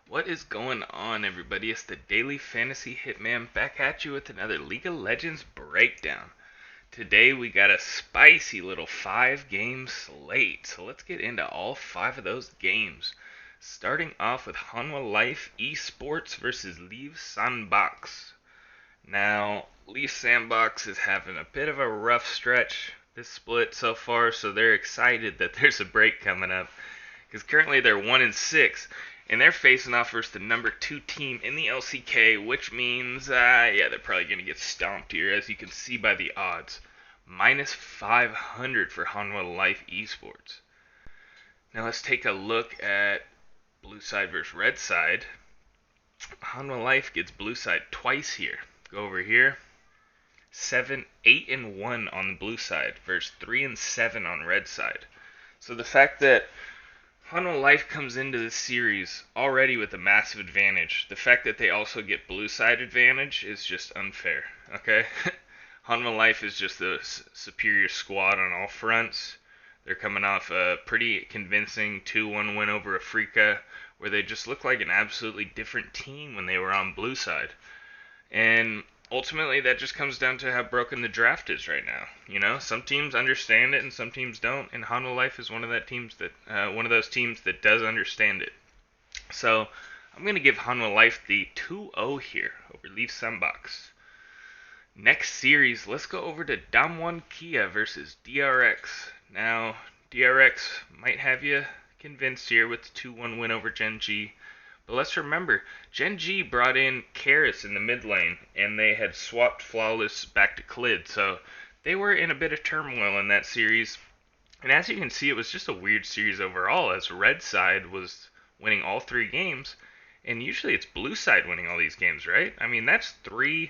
What is going on, everybody? It's the Daily Fantasy Hitman back at you with another League of Legends breakdown. Today we got a spicy little 5 game slate, so let's get into all 5 of those games. Starting off with Hanwha Life Esports versus Leave Sandbox. Now, Leaf Sandbox is having a bit of a rough stretch this split so far, so they're excited that there's a break coming up. Because currently they're 1-6, and they're facing off versus the number 2 team in the LCK, which means, yeah, they're probably going to get stomped here, as you can see by the odds. Minus 500 for Hanwha Life Esports. Now let's take a look at blue side versus red side. Hanwha Life gets blue side twice here. Go over here. 8-1 on the blue side versus 3-7 on red side. So the fact that Hanwha Life comes into this series already with a massive advantage. The fact that they also get blue side advantage is just unfair. Okay, Hanwha Life is just the superior squad on all fronts. They're coming off a pretty convincing 2-1 win over Africa, where they just look like an absolutely different team when they were on blue side. And ultimately, that just comes down to how broken the draft is right now. You know, some teams understand it and some teams don't, and Hanwha Life is one of those teams that does understand it. So I'm going to give Hanwha Life the 2-0 here over Leaf Sandbox. Next series, let's go over to Damwon Kia versus DRX. Now, DRX might have you convinced here with the 2-1 win over Gen G. But let's remember, Gen G brought in Karis in the mid lane, and they had swapped Flawless back to Clid, so they were in a bit of turmoil in that series. And as you can see, it was just a weird series overall, as red side was winning all 3 games, and usually it's blue side winning all these games, right? I mean, that's 3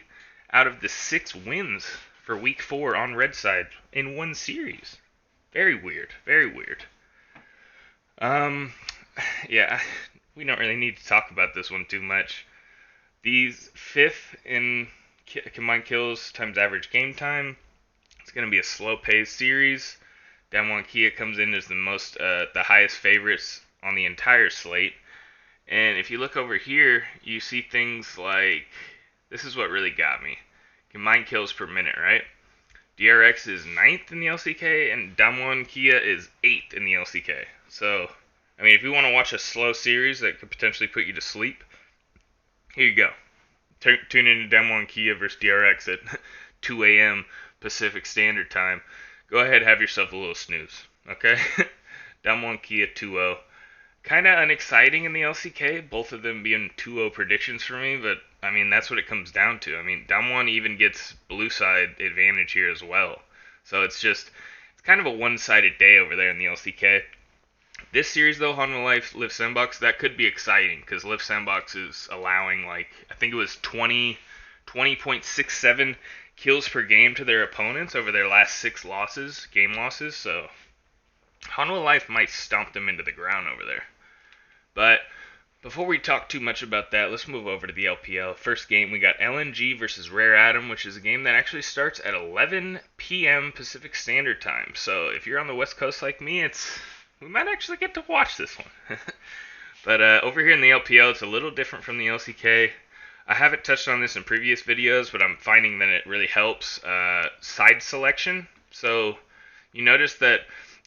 out of the 6 wins for week 4 on red side in one series. Very weird, very weird. Yeah, we don't really need to talk about this one too much. These 5th in combined kills times average game time. It's going to be a slow-paced series. Damwon Kia comes in as the highest favorites on the entire slate. And if you look over here, you see things like, this is what really got me. Combined kills per minute, right? DRX is 9th in the LCK, and Damwon Kia is 8th in the LCK. So, I mean, if you want to watch a slow series that could potentially put you to sleep, here you go. Tune into Damwon Kia versus DRX at 2 a.m. Pacific Standard Time. Go ahead, have yourself a little snooze, okay? Damwon Kia 2-0. Kind of unexciting in the LCK, both of them being 2-0 predictions for me, but, I mean, that's what it comes down to. I mean, Damwon even gets blue side advantage here as well. So it's kind of a one-sided day over there in the LCK. This series, though, Hanwha Life, Liv Sandbox, that could be exciting, because Liv Sandbox is allowing, I think it was 20.67 kills per game to their opponents over their last 6 game losses, so Hanwha Life might stomp them into the ground over there. But before we talk too much about that, let's move over to the LPL. First game, we got LNG versus Rare Atom, which is a game that actually starts at 11 p.m. Pacific Standard Time. So if you're on the West Coast like me, we might actually get to watch this one. But over here in the LPL, it's a little different from the LCK. I haven't touched on this in previous videos, but I'm finding that it really helps side selection. So you notice that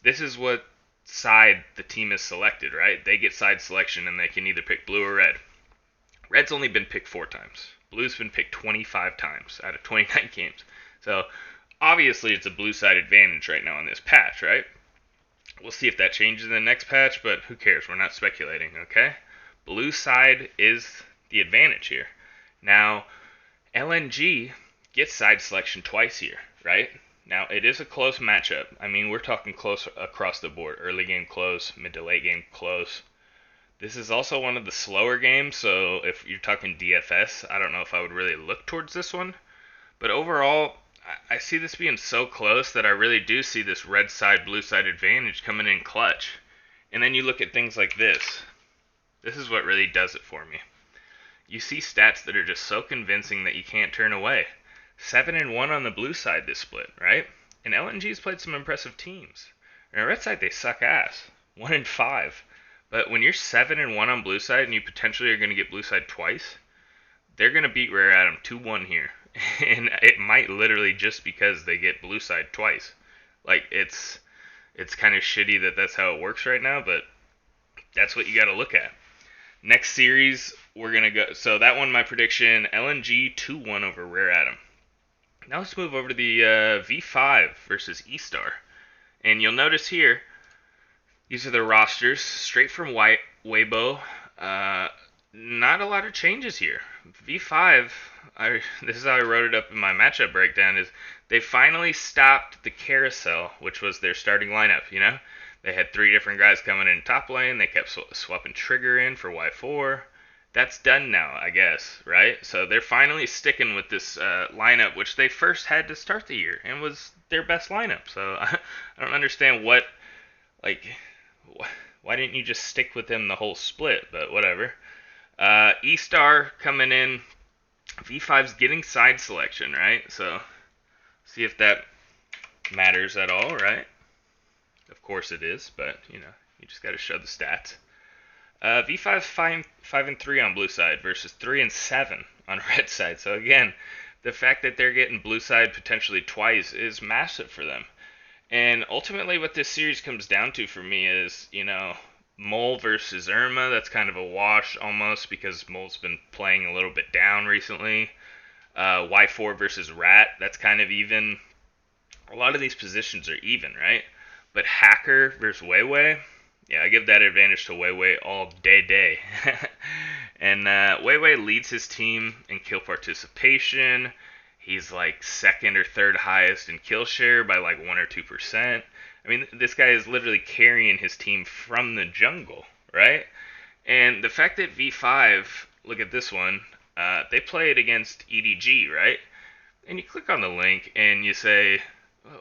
this is what side the team is selected, right? They get side selection, and they can either pick blue or red. Red's only been picked 4 times. Blue's been picked 25 times out of 29 games. So obviously it's a blue side advantage right now in this patch, right? We'll see if that changes in the next patch, but who cares? We're not speculating, okay? Blue side is the advantage here. Now, LNG gets side selection twice here, right? Now, it is a close matchup. I mean, we're talking close across the board. Early game close, mid to late game close. This is also one of the slower games, so if you're talking DFS, I don't know if I would really look towards this one. But overall, I see this being so close that I really do see this red side, blue side advantage coming in clutch. And then you look at things like this. This is what really does it for me. You see stats that are just so convincing that you can't turn away. 7-1 on the blue side this split, right? And LNG's played some impressive teams. On the red side, they suck ass. 1-5. But when you're 7-1 on blue side and you potentially are going to get blue side twice, they're going to beat Rare Atom 2-1 here. And it might literally just because they get blue side twice. Like, it's kind of shitty that that's how it works right now, but that's what you got to look at. Next series, we're going to go. So that one, my prediction, LNG 2-1 over Rare Atom. Now let's move over to the V5 versus E-Star. And you'll notice here, these are the rosters, straight from Weibo. Not a lot of changes here. V5, this is how I wrote it up in my matchup breakdown, is they finally stopped the carousel, which was their starting lineup, you know? They had 3 different guys coming in top lane. They kept swapping Trigger in for Y4. That's done now, I guess, right? So they're finally sticking with this lineup, which they first had to start the year, and was their best lineup. So I don't understand why didn't you just stick with them the whole split, but whatever. E-Star coming in. V5's getting side selection, right? So see if that matters at all, right? Of course it is, but, you just got to show the stats. V5's 5-3 on blue side versus 3-7 on red side. So again, the fact that they're getting blue side potentially twice is massive for them. And ultimately what this series comes down to for me is, Mole versus Irma. That's kind of a wash almost because Mole's been playing a little bit down recently. Y4 versus Rat. That's kind of even. A lot of these positions are even, right? But Hacker versus Weiwei, yeah, I give that advantage to Weiwei all day. And Weiwei leads his team in kill participation. He's like second or third highest in kill share by like 1 or 2%. I mean, this guy is literally carrying his team from the jungle, right? And the fact that V5, look at this one, they played against EDG, right? And you click on the link and you say,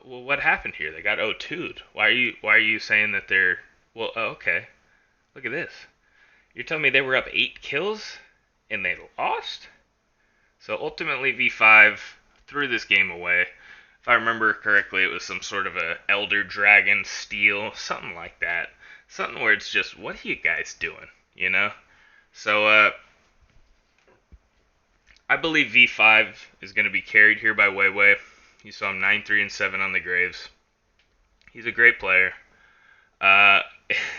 well, what happened here? They got O2'd. Why are you saying that they're... Well, okay. Look at this. You're telling me they were up 8 kills and they lost? So ultimately V5 threw this game away. If I remember correctly, it was some sort of a Elder Dragon steal, something like that. Something where it's just, what are you guys doing, So, I believe V5 is going to be carried here by Weiwei. You saw him 9-3-7 on the Graves. He's a great player.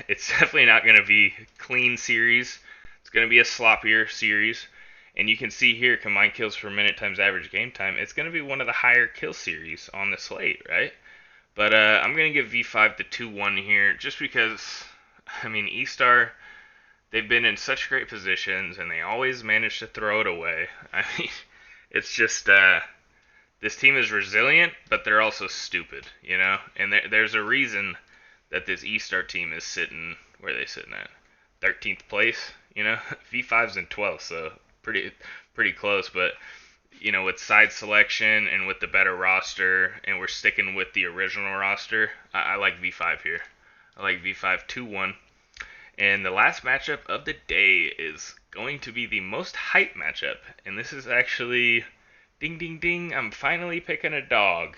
It's definitely not going to be a clean series. It's going to be a sloppier series. And you can see here, combined kills per minute times average game time. It's going to be one of the higher kill series on the slate, right? But I'm going to give V5 the 2-1 here, just because, E-Star, they've been in such great positions, and they always manage to throw it away. It's just, this team is resilient, but they're also stupid, And there's a reason that this E-Star team is sitting, where are they sitting at? 13th place, V5's in 12th, so pretty close, but with side selection and with the better roster, and we're sticking with the original roster, I like V5 here. I like V5 2-1. And the last matchup of the day is going to be the most hype matchup, and this is actually, ding ding ding, I'm finally picking a dog,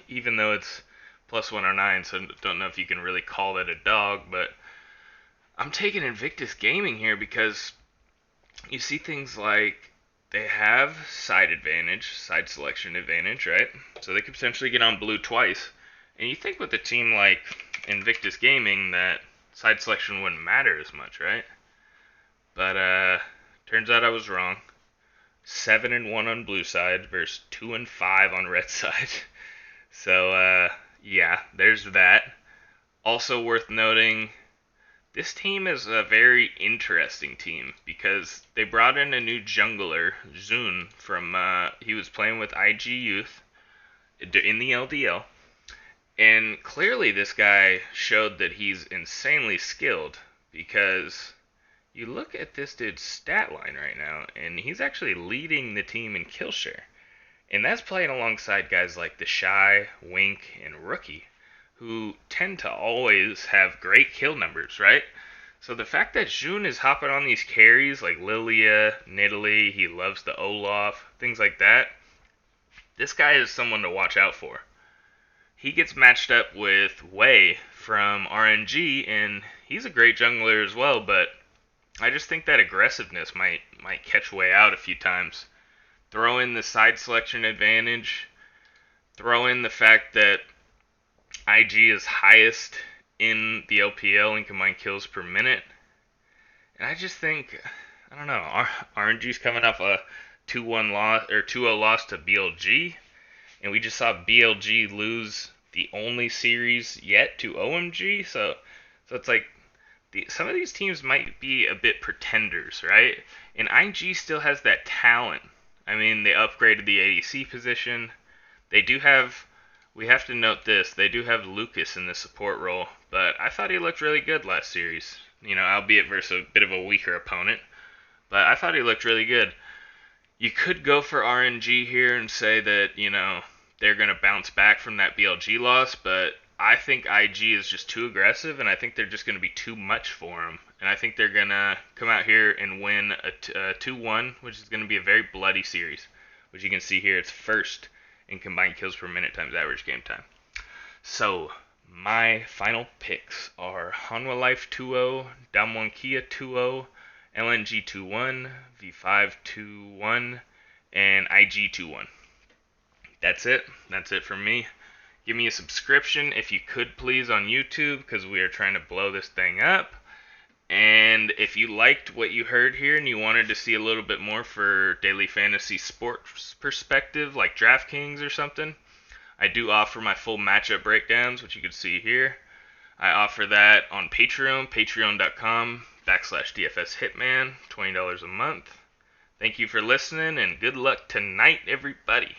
even though it's plus 109, so don't know if you can really call it a dog, but I'm taking Invictus Gaming here because you see things like they have side selection advantage, right? So they could potentially get on blue twice. And you think with a team like Invictus Gaming that side selection wouldn't matter as much, right? But turns out I was wrong. 7-1 on blue side versus 2-5 on red side. So yeah, there's that. Also worth noting, this team is a very interesting team because they brought in a new jungler, Zun, from, he was playing with IG Youth in the LDL. And clearly this guy showed that he's insanely skilled because you look at this dude's stat line right now, and he's actually leading the team in kill share. And that's playing alongside guys like The Shy, Wink, and Rookie, who tend to always have great kill numbers, right? So the fact that Jun is hopping on these carries like Lilia, Nidalee, he loves the Olaf, things like that, this guy is someone to watch out for. he gets matched up with Wei from RNG, and he's a great jungler as well, but I just think that aggressiveness might catch Wei out a few times. Throw in the side selection advantage, throw in the fact that IG is highest in the LPL in combined kills per minute, and I just think, I don't know, RNG's coming off a 2-1 loss or 2-0 loss to BLG, and we just saw BLG lose the only series yet to OMG, so it's like some of these teams might be a bit pretenders, right? And IG still has that talent. I mean, they upgraded the ADC position. They do have, we have to note this, they do have Lucas in the support role, but I thought he looked really good last series. You know, albeit versus a bit of a weaker opponent, but I thought he looked really good. You could go for RNG here and say that, you know, they're going to bounce back from that BLG loss, but I think IG is just too aggressive, and I think they're just going to be too much for them. And I think they're going to come out here and win a 2-1, which is going to be a very bloody series. Which you can see here, it's first in combined kills per minute times average game time. So, my final picks are Hanwha Life 2-0, Damwon Kia 2-0, LNG 2-1, V5 2-1, and IG 2-1. That's it. That's it from me. Give me a subscription if you could please on YouTube, because we are trying to blow this thing up. And if you liked what you heard here and you wanted to see a little bit more for daily fantasy sports perspective, like DraftKings or something, I do offer my full matchup breakdowns, which you can see here. I offer that on Patreon, patreon.com/DFS Hitman, $20 a month. Thank you for listening, and good luck tonight, everybody.